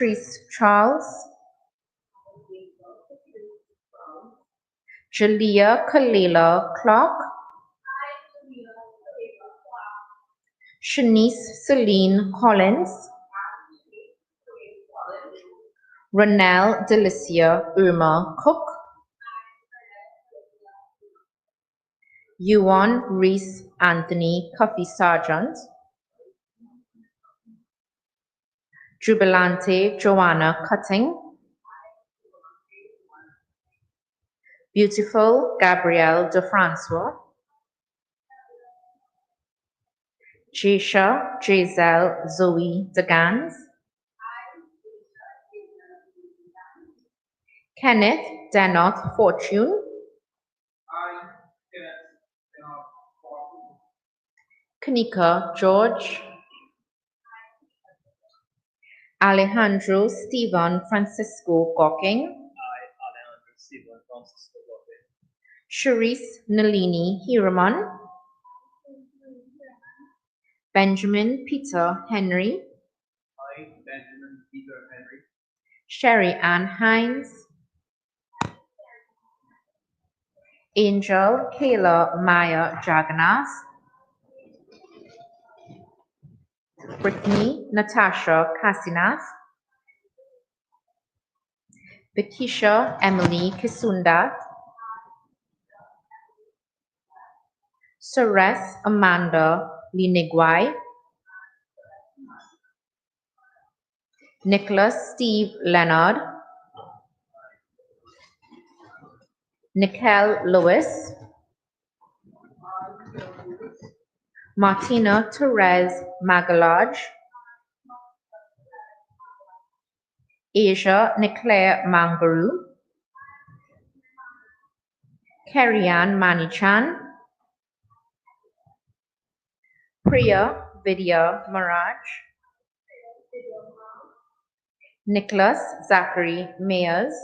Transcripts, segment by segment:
Prince Charles, Jalea Kalela Clark, Shanice Celine Collins, Ronelle Delicia Irma Cook, Yuan Reese Anthony Cuffy Sargent, Jubilante Joanna Cutting, Beautiful Gabrielle de Francois, Jasha Giselle Zoe Degans, Kenneth Denoth Fortune, Kanika George, Alejandro Stephen Francisco Gawking, Charisse Nalini Hiraman, Benjamin Peter Henry, Sherry Ann Hines, Angel Kayla Maya Jagannath, Brittany Natasha Kasinath, Vikisha Emily Kisunda, Ceres Amanda Linigwai, Nicholas Steve Leonard, Nicole Lewis, Martina Therese Magalaj, Asia Niclaire Mangaru, Kerry-Ann Manichan, Priya Vidya Maraj, Nicholas Zachary Mayers,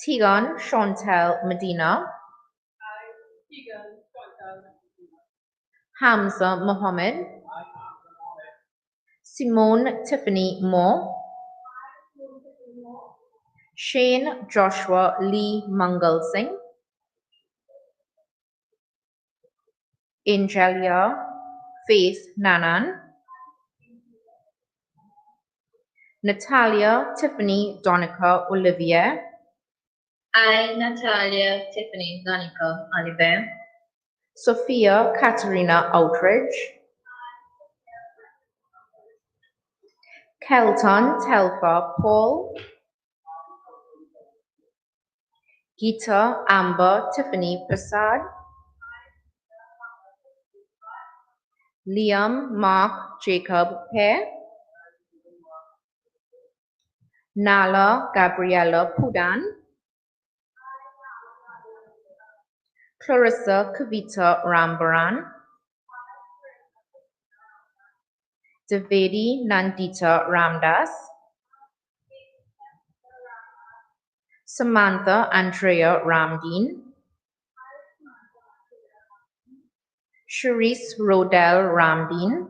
Tegan Chantel Medina, Hamza Mohammed, Simone Tiffany Moore, Shane Joshua Lee Mangal Singh, Angelia Faith Nanan, Natalia Tiffany Donica Olivier, Natalia Tiffany Danica Oliver, Sophia Katerina Outridge, Kelton Telfa Paul, Geeta Amber Tiffany Prasad, Liam Mark Jacob Pear, Nala Gabriella Pudan, Clarissa Kavita Rambaran, Devedi Nandita Ramdas, Samantha Andrea Ramdeen, Charisse Rodel Ramdeen,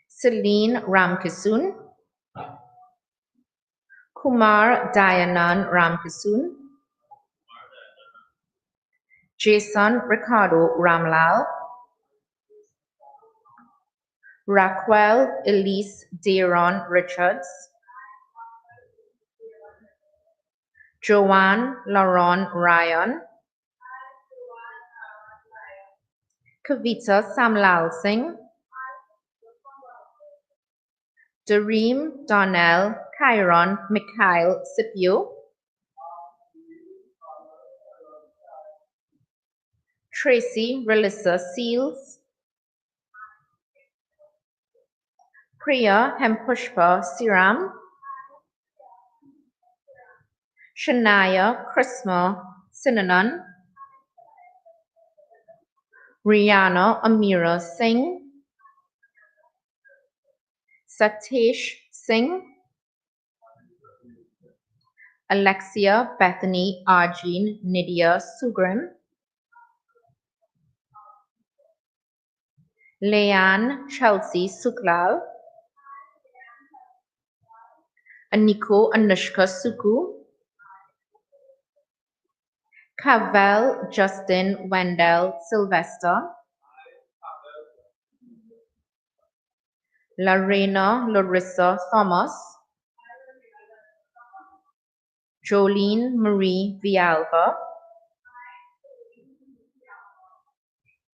Celine Ramkisoon, Kumar Dayanand Ramkisoon, Jason Ricardo Ramlal, Raquel Elise Daron Richards, Joanne Laron Ryan, Kavita Samlal Singh, Dareem Donnell Chiron Mikhail Scipio, Tracy Relissa Seals, Priya Hempushpa Siram, Shania Krisma Sinanan, Rihanna Amira Singh, Satish Singh, Alexia Bethany Arjeen Nidia Sugrim, Leanne Chelsea Suklal, Aniko Anushka Suku, Cavell Justin Wendell Sylvester, Lorena Larissa Thomas, Jolene Marie Vialba,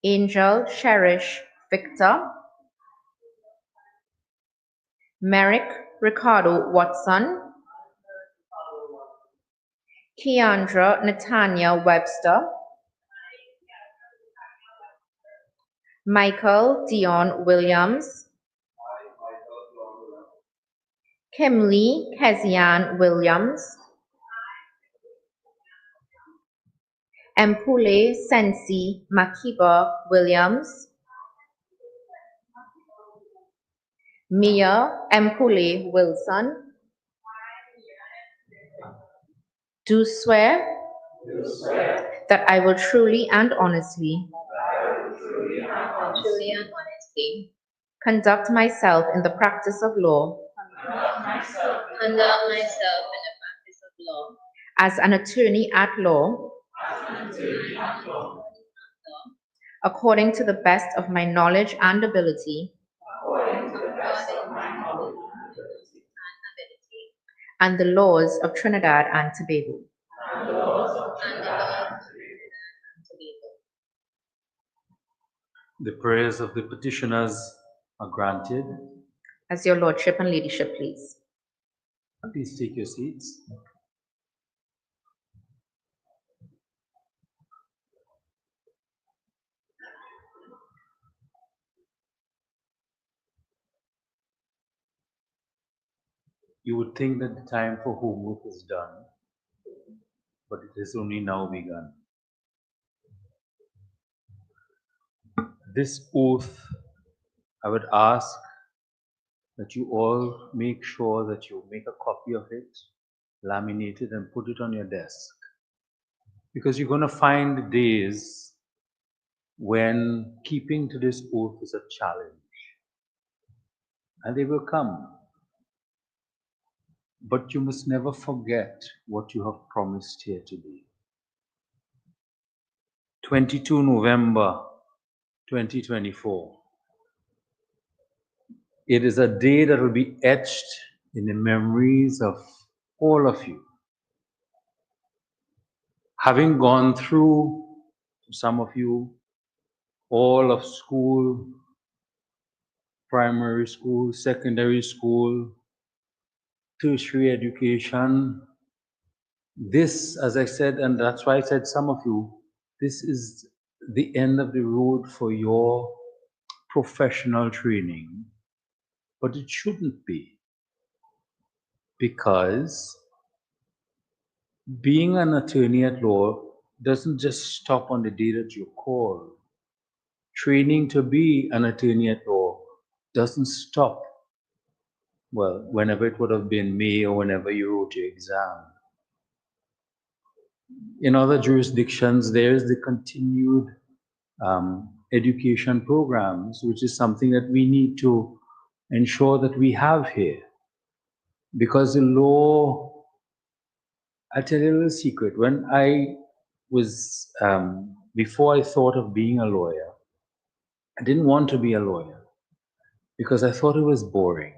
Angel Cherish Victor, Merrick Ricardo Watson, Keandra Natanya Webster, Michael Dion Williams, Kimlee Kezian Williams, Mpule Sensi Makiba Williams, Mia Mpule Wilson, do swear that I will truly and honestly conduct myself in the practice of law as an attorney at law according to the best of my knowledge and ability and the laws of Trinidad and Tobago. The prayers of the petitioners are granted. As your lordship and ladyship please. Please take your seats. You would think that the time for homework is done, but it has only now begun. This oath, I would ask that you all make sure that you make a copy of it, laminate it, and put it on your desk. Because you're going to find days when keeping to this oath is a challenge. And they will come. But you must never forget what you have promised here today. 22 November 2024. It is a day that will be etched in the memories of all of you. Having gone through, some of you, all of school, primary school, secondary school, tertiary education, this, as I said, and that's why I said some of you, this is the end of the road for your professional training. But it shouldn't be, because being an attorney at law doesn't just stop on the day that you call. Training to be an attorney at law doesn't stop, well, whenever it would have been May or whenever you wrote your exam. In other jurisdictions, there is the continued education programs, which is something that we need to ensure that we have here. Because the law, I'll tell you a little secret. When I was, before I thought of being a lawyer, I didn't want to be a lawyer because I thought it was boring.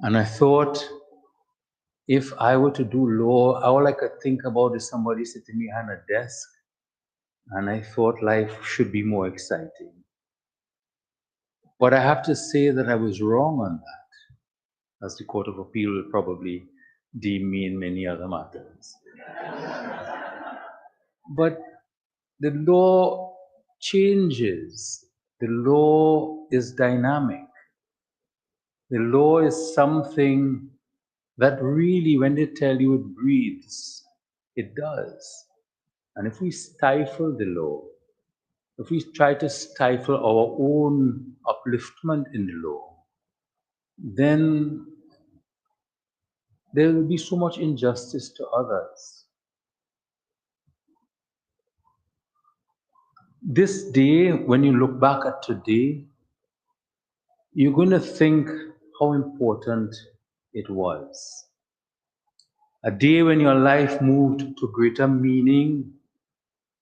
And I thought if I were to do law, all I could think about is somebody sitting behind a desk. And I thought life should be more exciting. But I have to say that I was wrong on that, as the Court of Appeal will probably deem me in many other matters. But the law changes. The law is dynamic. The law is something that really, when they tell you it breathes, it does. And if we stifle the law, if we try to stifle our own upliftment in the law, then there will be so much injustice to others. This day, when you look back at today, you're going to think how important it was. A day when your life moved to greater meaning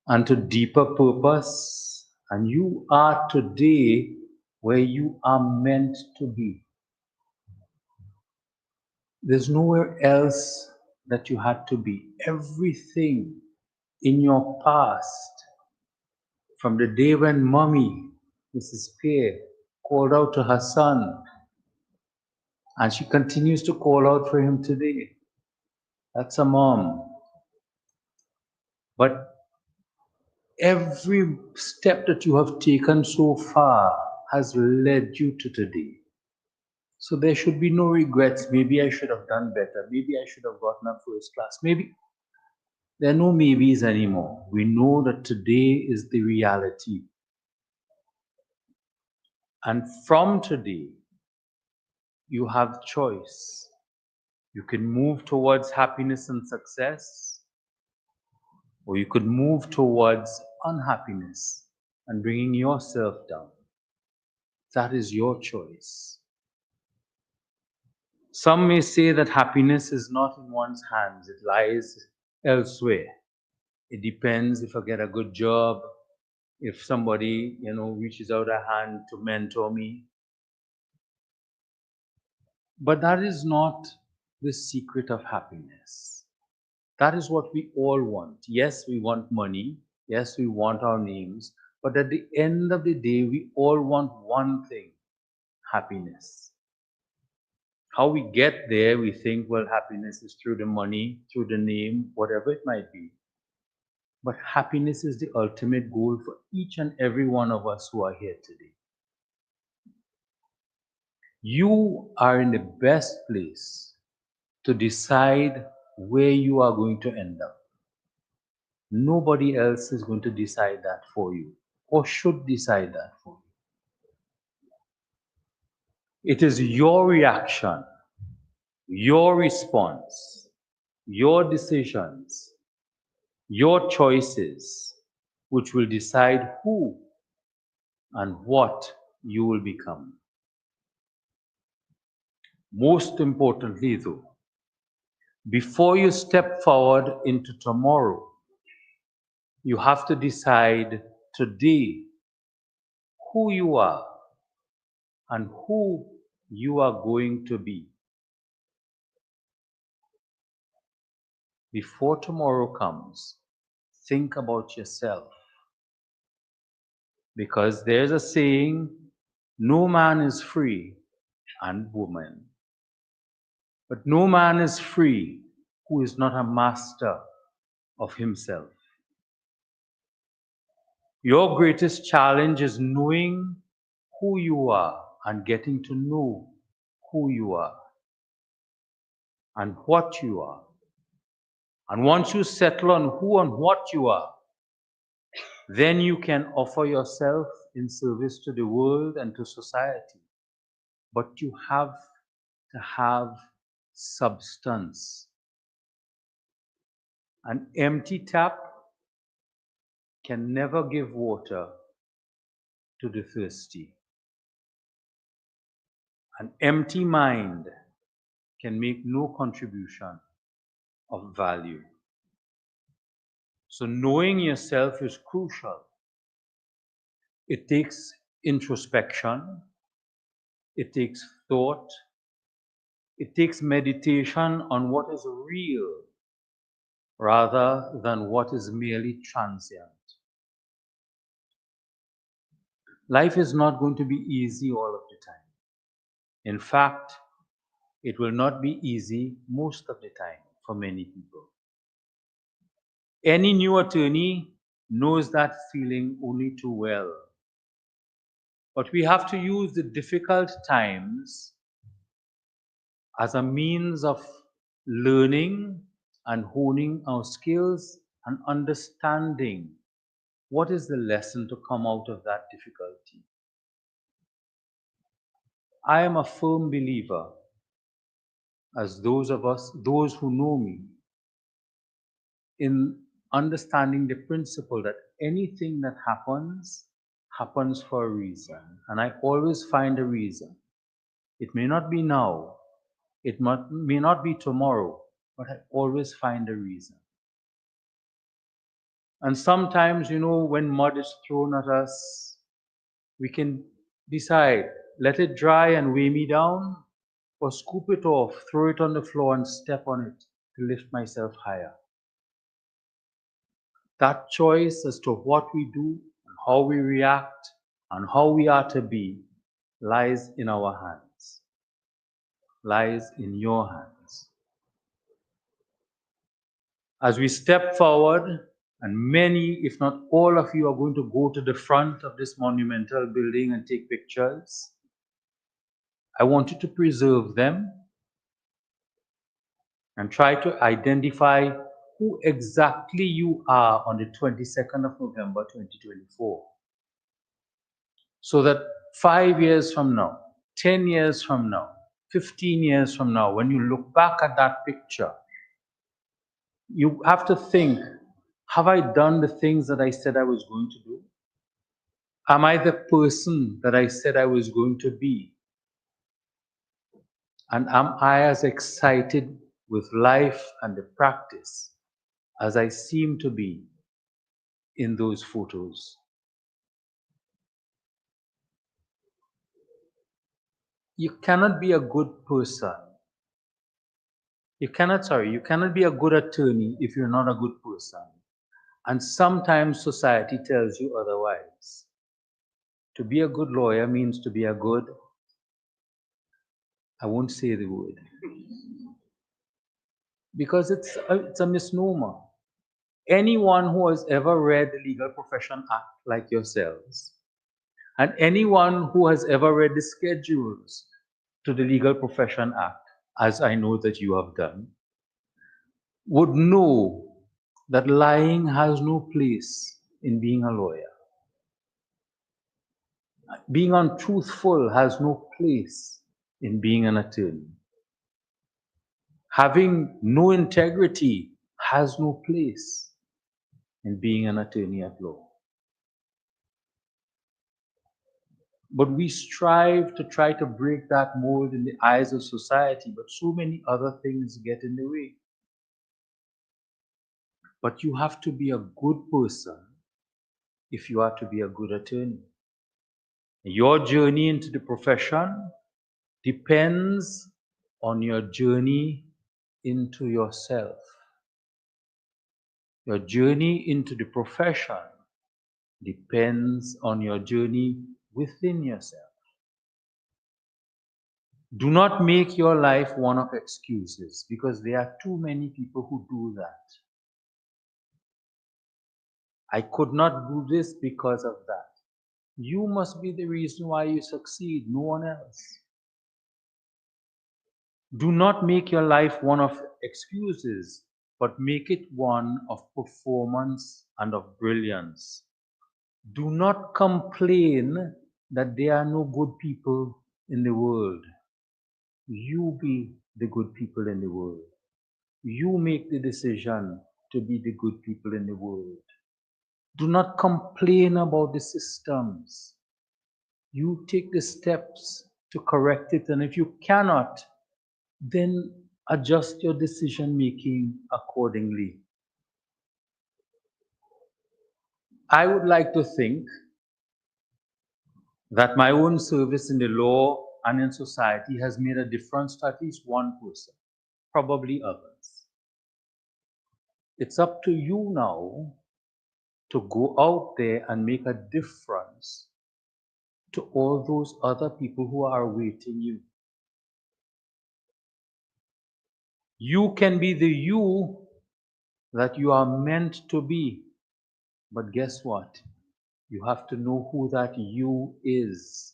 and to deeper purpose, and you are today where you are meant to be. There's nowhere else that you had to be. Everything in your past, from the day when mommy, Mrs. Pear, called out to her son, and she continues to call out for him today. That's a mom. But every step that you have taken so far has led you to today. So there should be no regrets. Maybe I should have done better. Maybe I should have gotten a first class. Maybe there are no maybes anymore. We know that today is the reality. And from today, you have choice. You can move towards happiness and success, or you could move towards unhappiness and bringing yourself down. That is your choice. Some may say that happiness is not in one's hands, it lies elsewhere. It depends if I get a good job, if somebody, reaches out a hand to mentor me. But that is not the secret of happiness. That is what we all want. Yes, we want money. Yes, we want our names. But at the end of the day, we all want one thing: happiness. How we get there, we think, well, happiness is through the money, through the name, whatever it might be. But happiness is the ultimate goal for each and every one of us who are here today. You are in the best place to decide where you are going to end up. Nobody else is going to decide that for you or should decide that for you. It is your reaction, your response, your decisions, your choices which will decide who and what you will become. Most importantly, though, before you step forward into tomorrow, you have to decide today who you are and who you are going to be. Before tomorrow comes, think about yourself. Because there's a saying, no man is free, and woman. But no man is free who is not a master of himself. Your greatest challenge is knowing who you are and getting to know who you are and what you are. And once you settle on who and what you are, then you can offer yourself in service to the world and to society. But you have to have substance. An empty tap can never give water to the thirsty. An empty mind can make no contribution of value. So knowing yourself is crucial. It takes introspection, it takes thought, it takes meditation on what is real rather than what is merely transient. Life is not going to be easy all of the time. In fact, it will not be easy most of the time for many people. Any new attorney knows that feeling only too well. But we have to use the difficult times as a means of learning and honing our skills and understanding what is the lesson to come out of that difficulty. I am a firm believer, as those of us, those who know me, in understanding the principle that anything that happens for a reason. And I always find a reason. It may not be now, may not be tomorrow, but I always find a reason. And sometimes, when mud is thrown at us, we can decide, let it dry and weigh me down, or scoop it off, throw it on the floor and step on it to lift myself higher. That choice as to what we do, and how we react, and how we are to be lies in our hands, lies in your hands. As we step forward, and many, if not all of you, are going to go to the front of this monumental building and take pictures, I want you to preserve them and try to identify who exactly you are on the 22nd of November 2024. So that 5 years from now, 10 years from now, 15 years from now, when you look back at that picture, you have to think, have I done the things that I said I was going to do? Am I the person that I said I was going to be? And am I as excited with life and the practice as I seem to be in those photos? You cannot be a good person. You cannot be a good attorney if you're not a good person. And sometimes society tells you otherwise. To be a good lawyer means to be a good, I won't say the word, because it's a misnomer. Anyone who has ever read the Legal Profession Act like yourselves, and anyone who has ever read the schedules to the Legal Profession Act, as I know that you have done, would know that lying has no place in being a lawyer. Being untruthful has no place in being an attorney. Having no integrity has no place in being an attorney at law. But we strive to try to break that mold in the eyes of society, but so many other things get in the way. But you have to be a good person if you are to be a good attorney. Your journey into the profession depends on your journey into yourself. Your journey into the profession depends on your journey within yourself. Do not make your life one of excuses, because there are too many people who do that. I could not do this because of that. You must be the reason why you succeed, no one else. Do not make your life one of excuses, but make it one of performance and of brilliance. Do not complain that there are no good people in the world. You be the good people in the world. You make the decision to be the good people in the world. Do not complain about the systems. You take the steps to correct it, and if you cannot, then adjust your decision making accordingly. I would like to think that my own service in the law and in society has made a difference to at least one person, probably others. It's up to you now to go out there and make a difference to all those other people who are awaiting you. You can be the you that you are meant to be, but guess what? You have to know who that you is.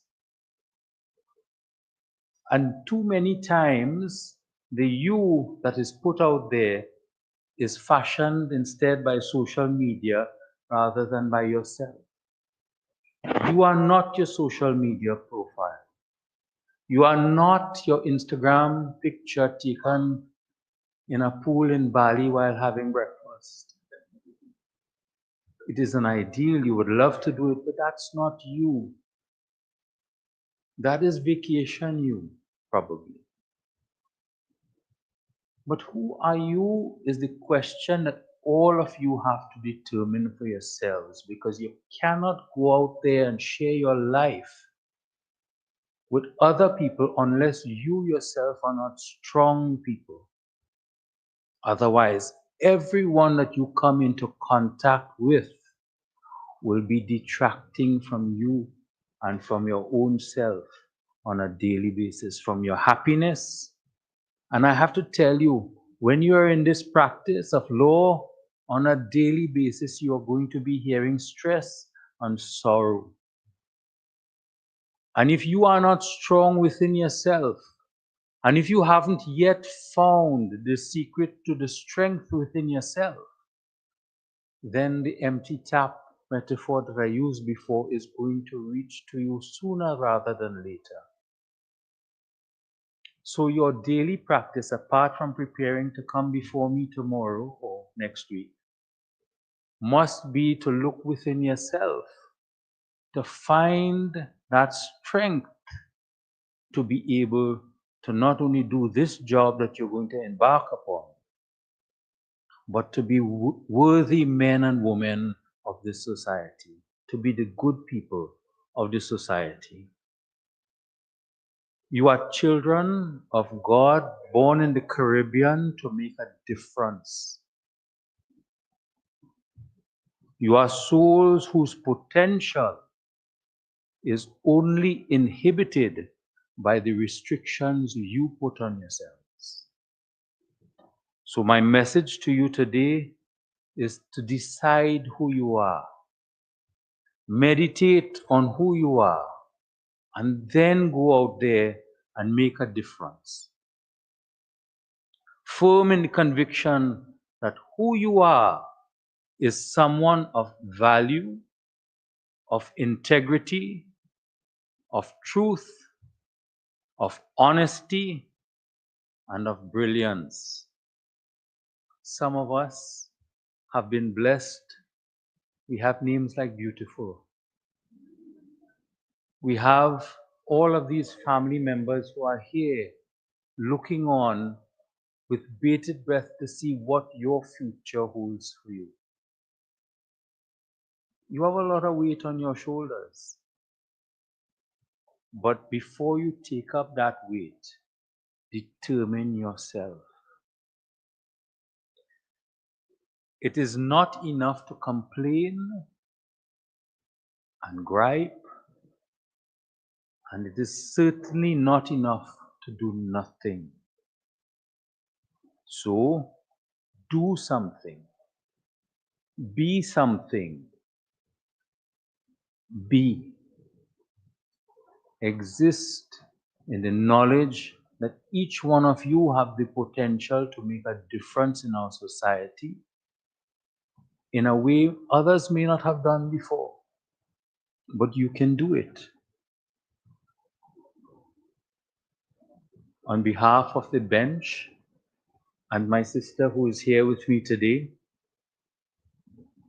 And too many times, the you that is put out there is fashioned instead by social media rather than by yourself. You are not your social media profile. You are not your Instagram picture taken in a pool in Bali while having breakfast. It is an ideal. You would love to do it, but that's not you. That is vacation you, probably. But who are you is the question that all of you have to determine for yourselves, because you cannot go out there and share your life with other people unless you yourself are not strong people. Otherwise, everyone that you come into contact with will be detracting from you and from your own self on a daily basis, from your happiness. And I have to tell you, when you are in this practice of law on a daily basis, you are going to be hearing stress and sorrow. And if you are not strong within yourself, and if you haven't yet found the secret to the strength within yourself, then the empty tap metaphor that I used before is going to reach to you sooner rather than later. So your daily practice, apart from preparing to come before me tomorrow or next week, must be to look within yourself, to find that strength to be able to not only do this job that you're going to embark upon, but to be worthy men and women of this society, to be the good people of this society. You are children of God born in the Caribbean to make a difference. You are souls whose potential is only inhibited by the restrictions you put on yourselves. So my message to you today is to decide who you are. Meditate on who you are, and then go out there and make a difference. Firm in the conviction that who you are is someone of value, of integrity, of truth, of honesty, and of brilliance. Some of us have been blessed. We have names like Beautiful. We have all of these family members who are here looking on with bated breath to see what your future holds for you. You have a lot of weight on your shoulders. But before you take up that weight, determine yourself. It is not enough to complain and gripe, and it is certainly not enough to do nothing. So, do something. Be something. Be. Exist in the knowledge that each one of you have the potential to make a difference in our society in a way others may not have done before. But you can do it. On behalf of the bench and my sister who is here with me today,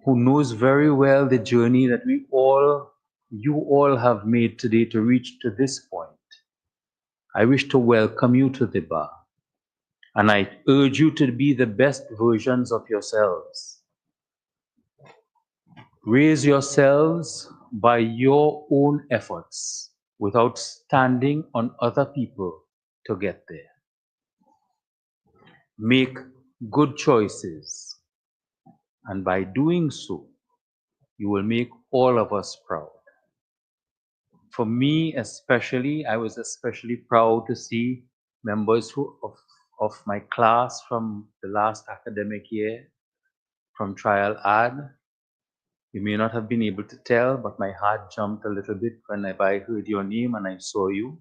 who knows very well the journey that you all have made today to reach to this point, I wish to welcome you to the bar. And I urge you to be the best versions of yourselves. Raise yourselves by your own efforts without standing on other people to get there. Make good choices, and by doing so, you will make all of us proud. For me especially, I was especially proud to see members of my class from the last academic year, from Trial Ad. You may not have been able to tell, but my heart jumped a little bit when I heard your name and I saw you.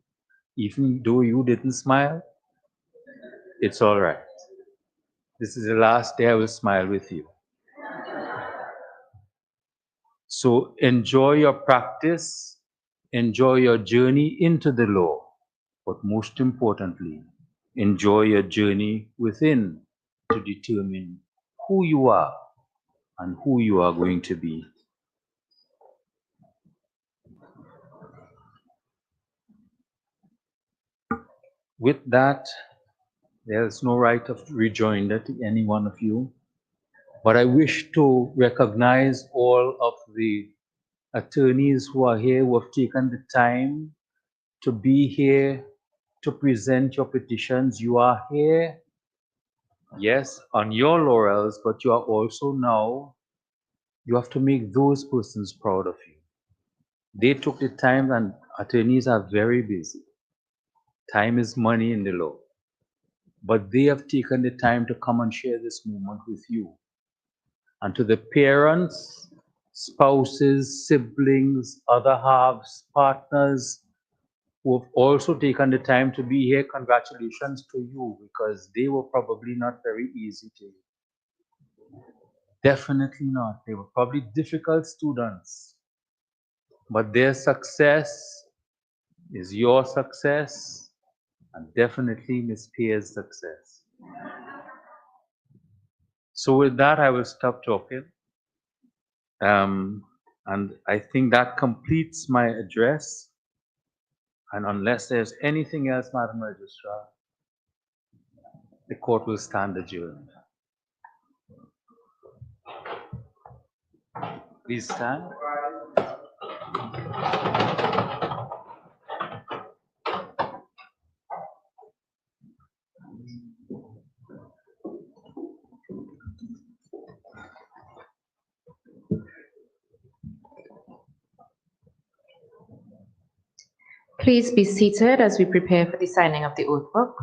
Even though you didn't smile, it's all right. This is the last day I will smile with you. So enjoy your practice, enjoy your journey into the law, but most importantly, enjoy your journey within to determine who you are and who you are going to be. With that, there's no right of rejoinder to any one of you, but I wish to recognize all of the attorneys who are here, who have taken the time to be here to present your petitions. You are here, yes, on your laurels, but you are also now, you have to make those persons proud of you. They took the time, and attorneys are very busy. Time is money in the law. But they have taken the time to come and share this moment with you. And to the parents, spouses, siblings, other halves, partners who have also taken the time to be here, congratulations to you, because they were probably not very easy to you. Definitely not. They were probably difficult students. But their success is your success, and definitely Miss Pierre's success. So with that, I will stop talking. And I think that completes my address. And unless there's anything else, Madam Registrar, the court will stand adjourned. Please stand. Please be seated as we prepare for the signing of the oath book.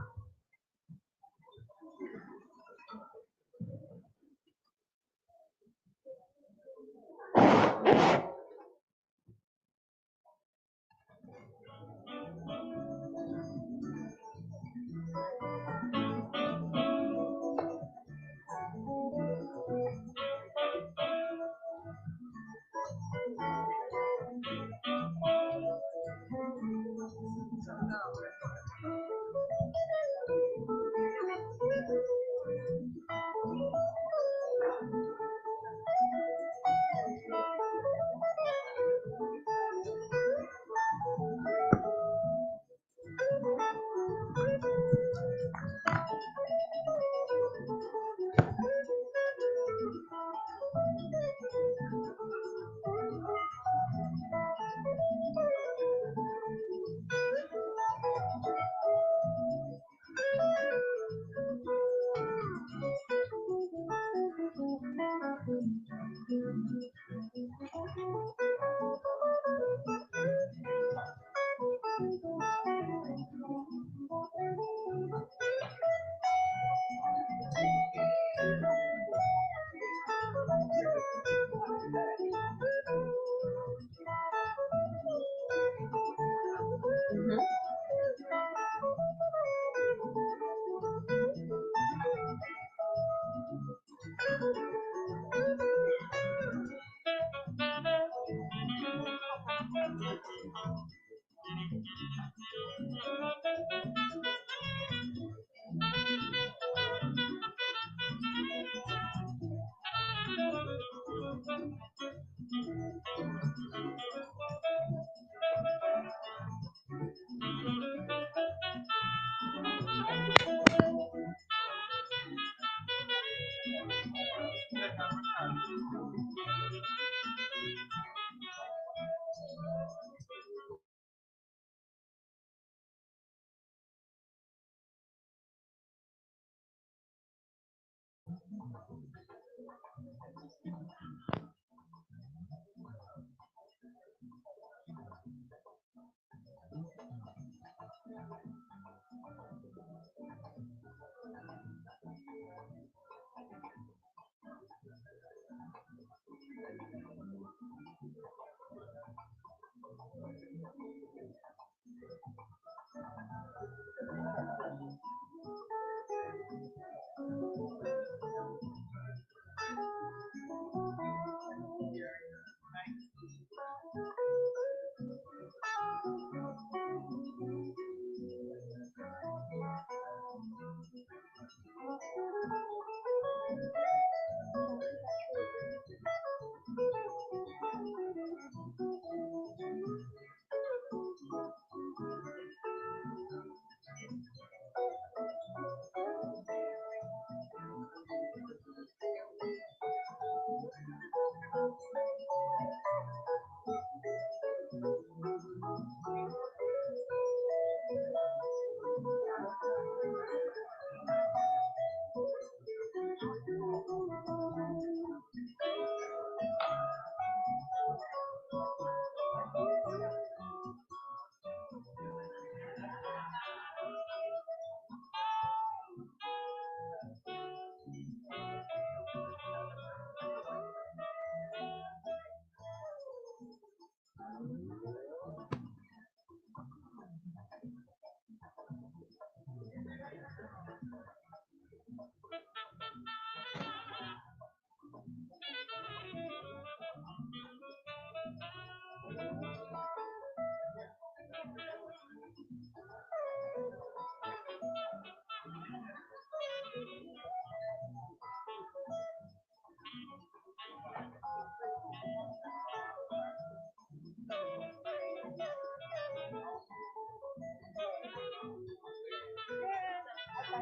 Go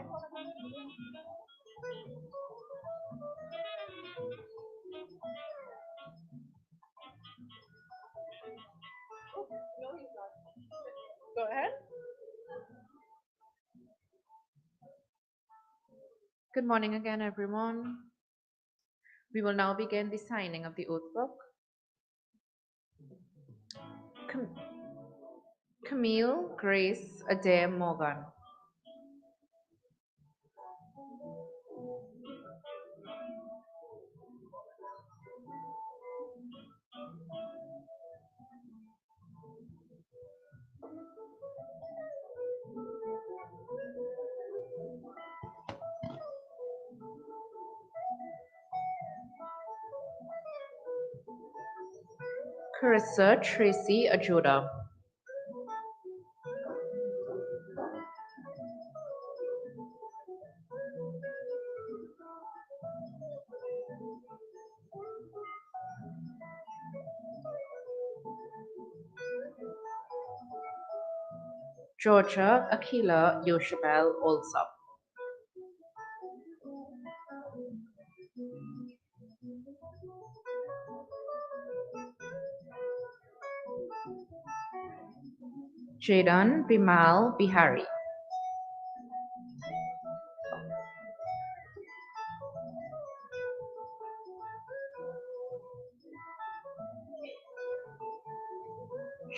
ahead. Good morning again, everyone. We will now begin the signing of the oath book. Camille Grace Adair Morgan. Carissa Tracy Ajuda. Georgia Akila Yoshabel Olsop. Jadan Bimal Bihari.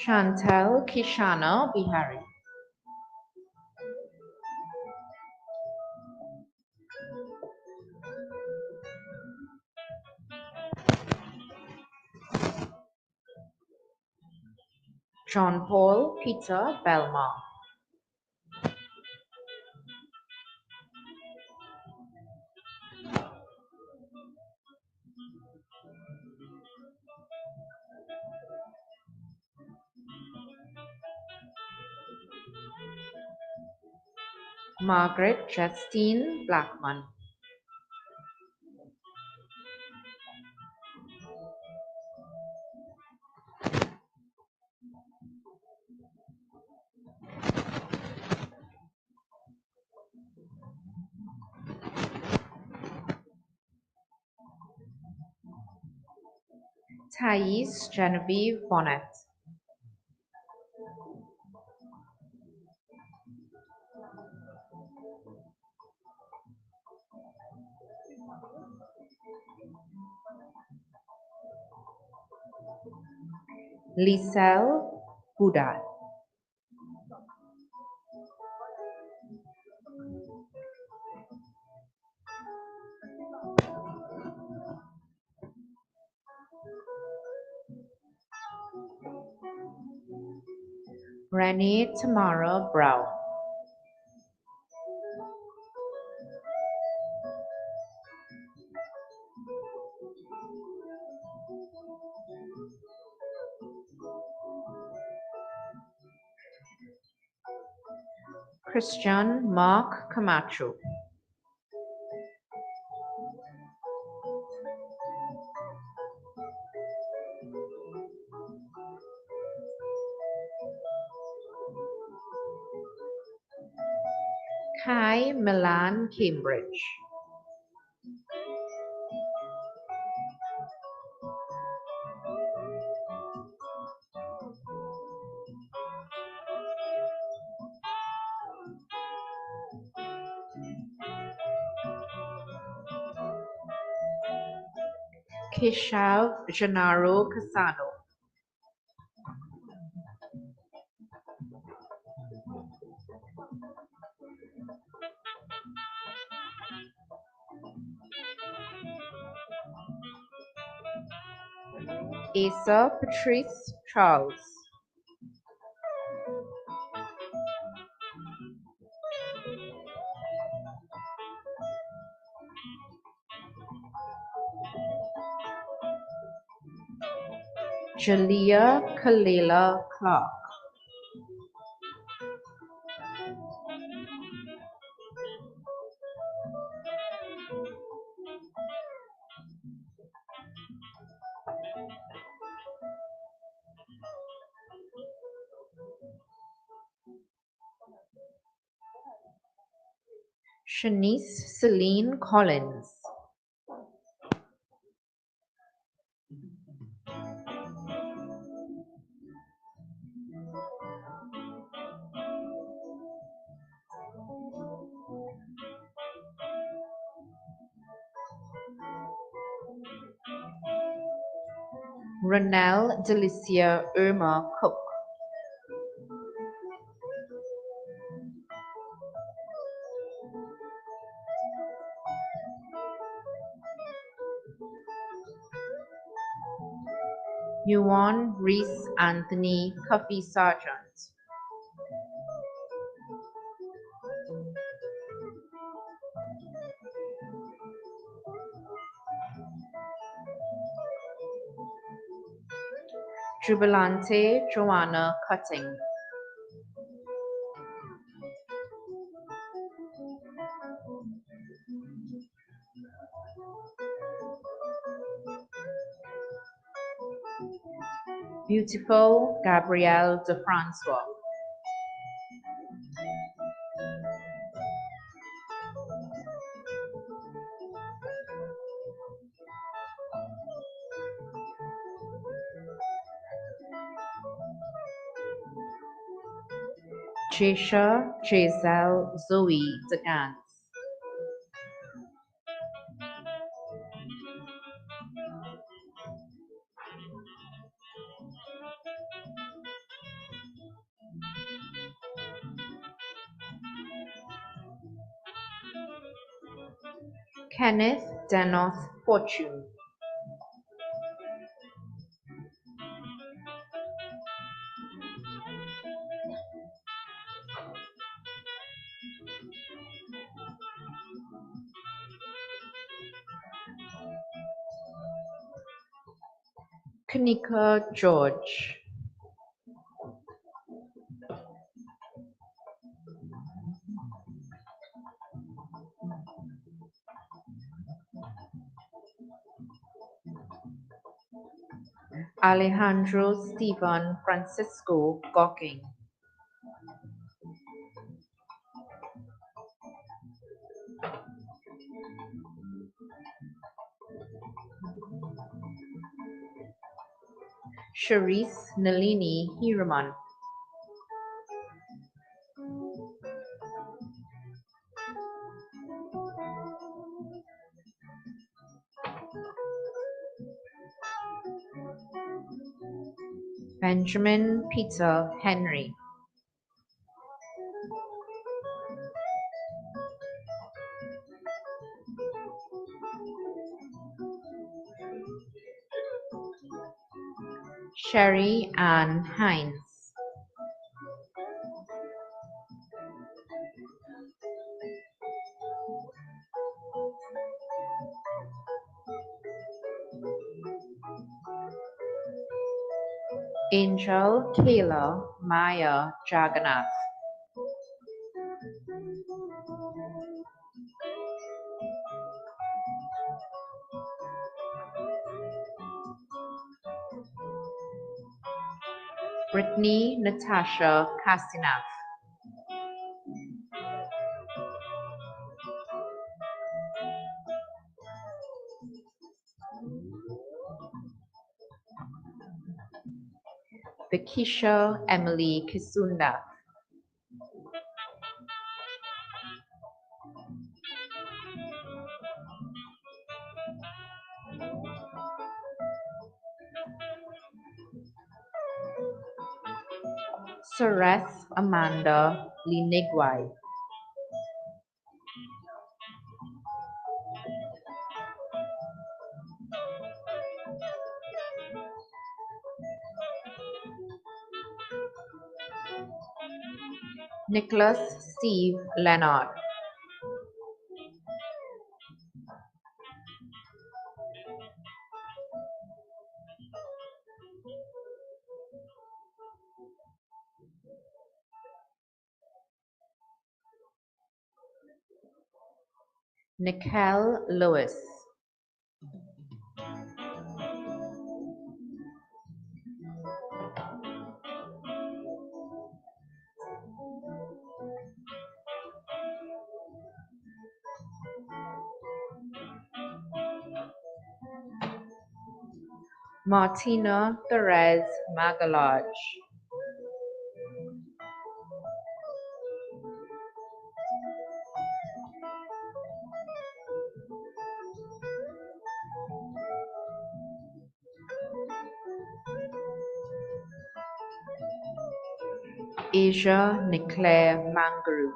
Chantel Kishana Bihari. John Paul Peter Belmar. Margaret Justine Blackman. Thais Genevieve Bonnet. Lisel Budat. Renee Tamara Brown. Christian Mark Camacho. Kai Milan Cambridge. Keshav Gennaro Casano. Asa Patrice Charles. Jalea Kalela Clark. Shanice Celine Collins. Ronelle Delicia Irma Cook. Yuan Reese Anthony Cuffy Sargent. Jubilante Joanna Cutting. Beautiful Gabrielle de Francois. Jasha Giselle Zoe DeGans. Kenneth Denoth Fortune. Kanika George. Alejandro Stephen Francisco Gocking. Charisse Nalini Hiraman. Benjamin Peter Henry. Sherry Ann Hines. Angel Kayla Maya Jagannath. Brittany Natasha Castinath. Bekisha Emily Kisunda. Soreth Amanda Linigwai. Nicholas Steve Leonard. Nicole Lewis. Martina Therese Magalhaes. Asia Niclaire Mangaroo.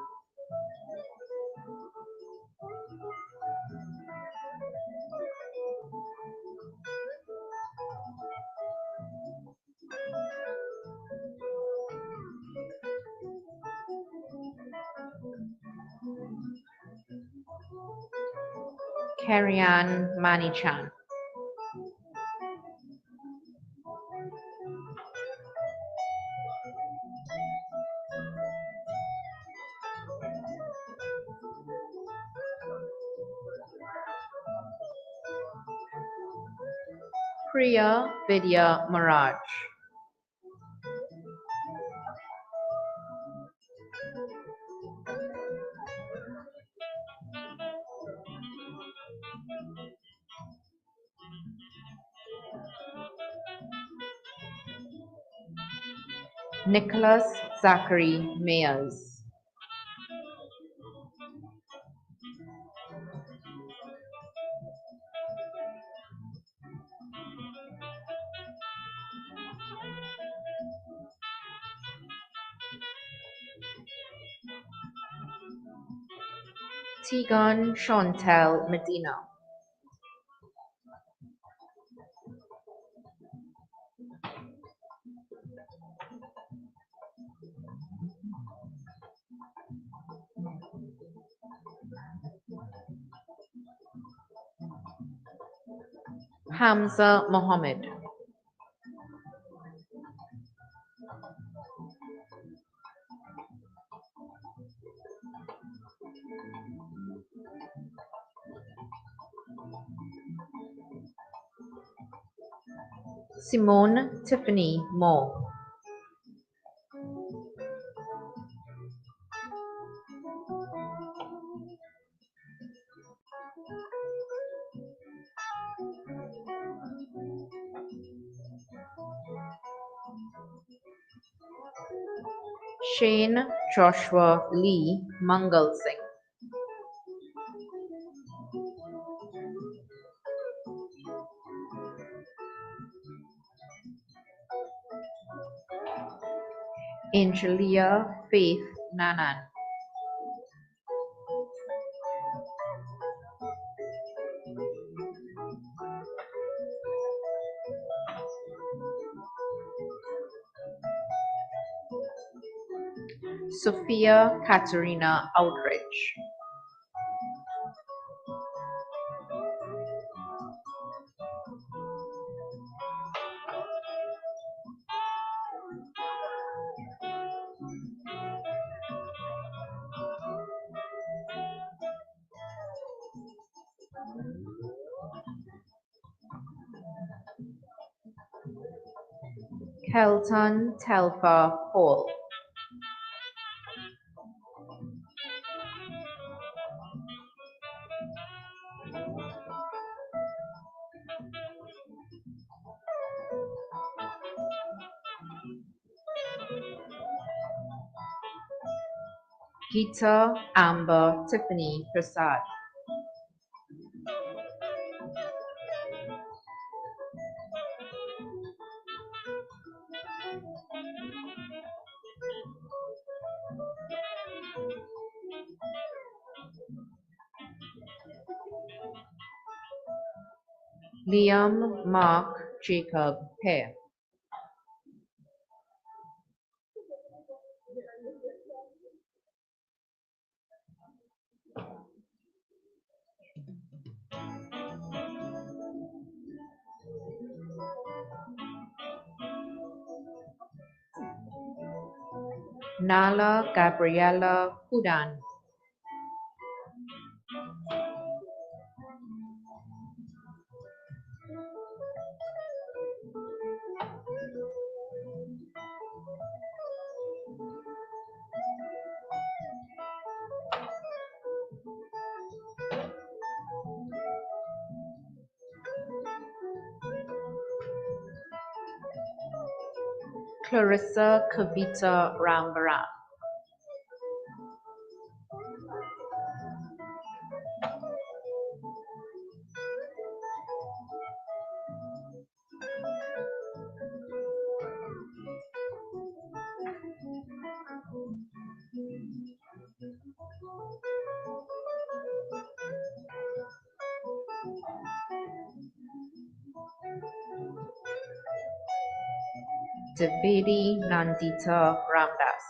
Kerry-Ann Manichan. Priya Vidya Maraj. Nicholas Zachary Mayers. Tegan Chantel Medina. Hamza Mohammed. Simone Tiffany Moore. Shane Joshua Lee Mangal Singh. Angelia Faith Nanan. Sophia Katerina Outridge. Kelton Telfa Hall. Geeta Amber Tiffany Prasad. Liam Mark Jacob Hare. Nala Gabriella Hudan. Clarissa Kavita Rambaran. Devedi Nandita Ramdas.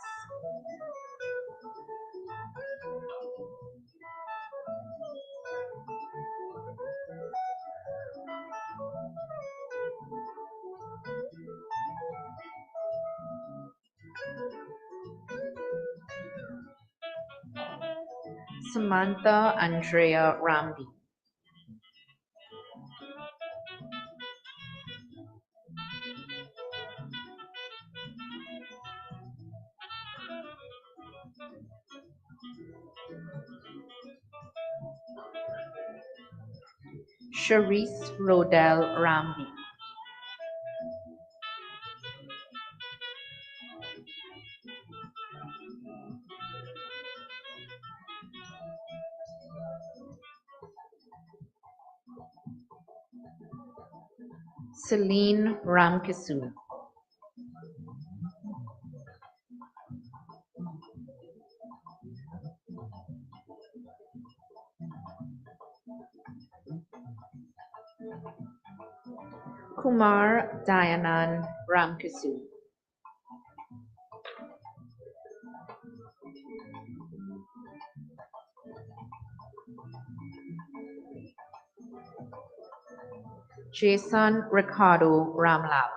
Samantha Andrea Ramdi. Charisse Rodel Ramdi. Celine Ramkisoon. Kumar Dayanand Ramkisoon. Jason Ricardo Ramlal.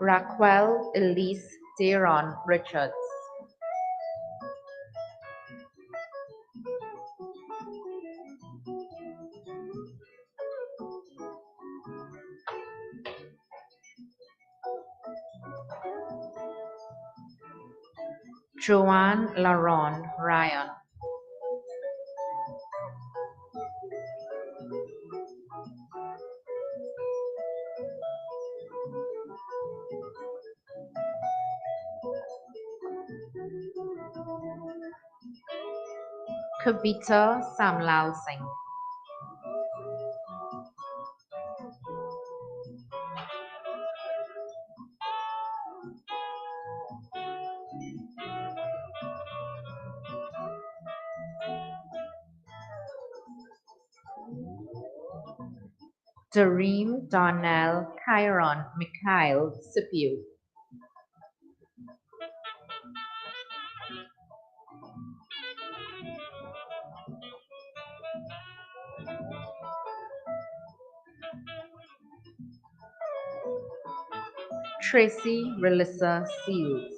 Raquel Elise Deron Richards. Joanne Laron Ryan. Kavita Samlal Singh. Dareem Darnell Chiron Mikhail Sipiu. Tracy Relissa Seals.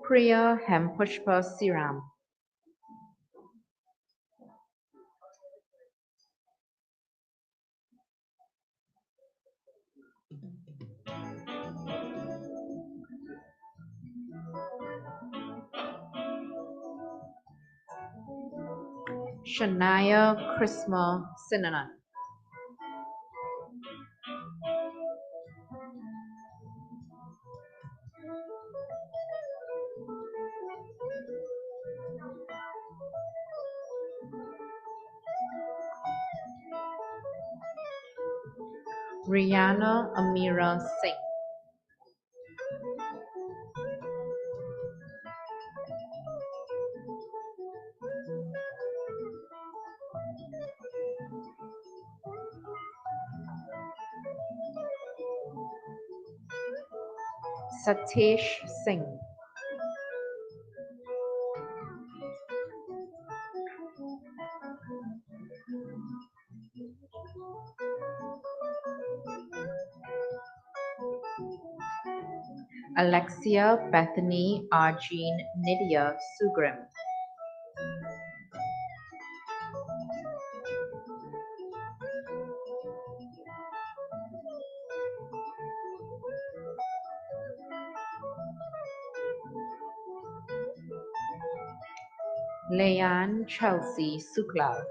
Priya Hempushpa Siram. Shania Krisma Sinanan. Rihanna Amira Singh. Satesh Singh. Alexia Bethany Arjean Nydia Sugrim. Leanne Chelsea Suklal.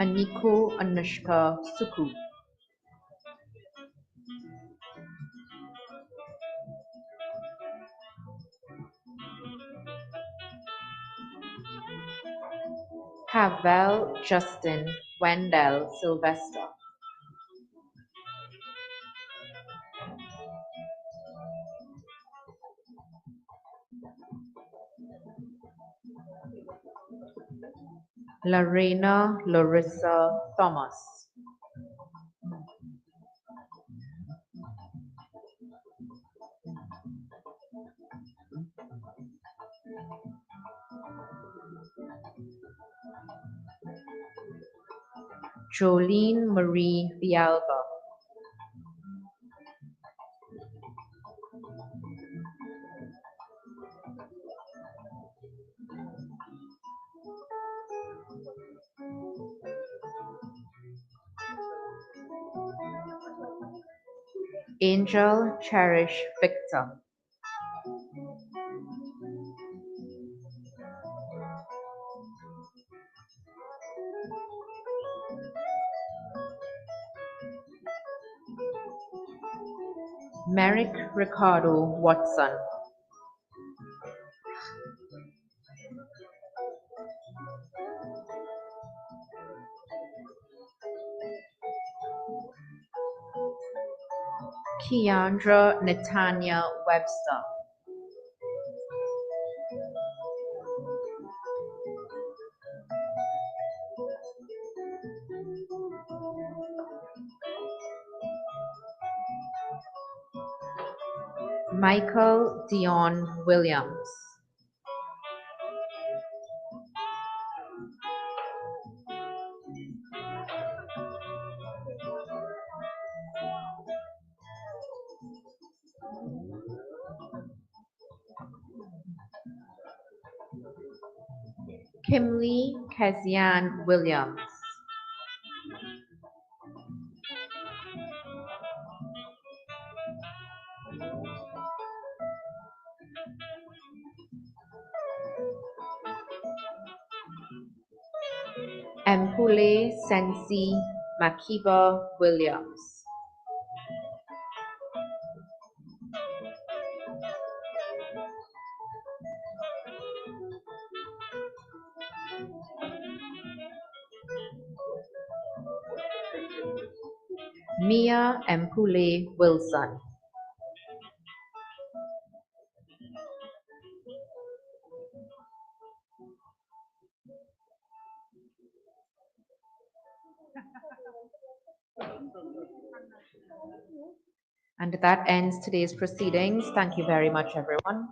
Aniko Anushka Suku. Havel Justin Wendell Sylvester. Lorena Larissa Thomas. Jolene Marie Vialba. Angel Cherish Victor. Merrick Ricardo Watson. Keandra Netanya Webster. Michael Dion Williams. Kimlee Kezian Williams. Mpule Sensi Makiba Williams. Mia Mpule Wilson. And that ends today's proceedings. Thank you very much, everyone.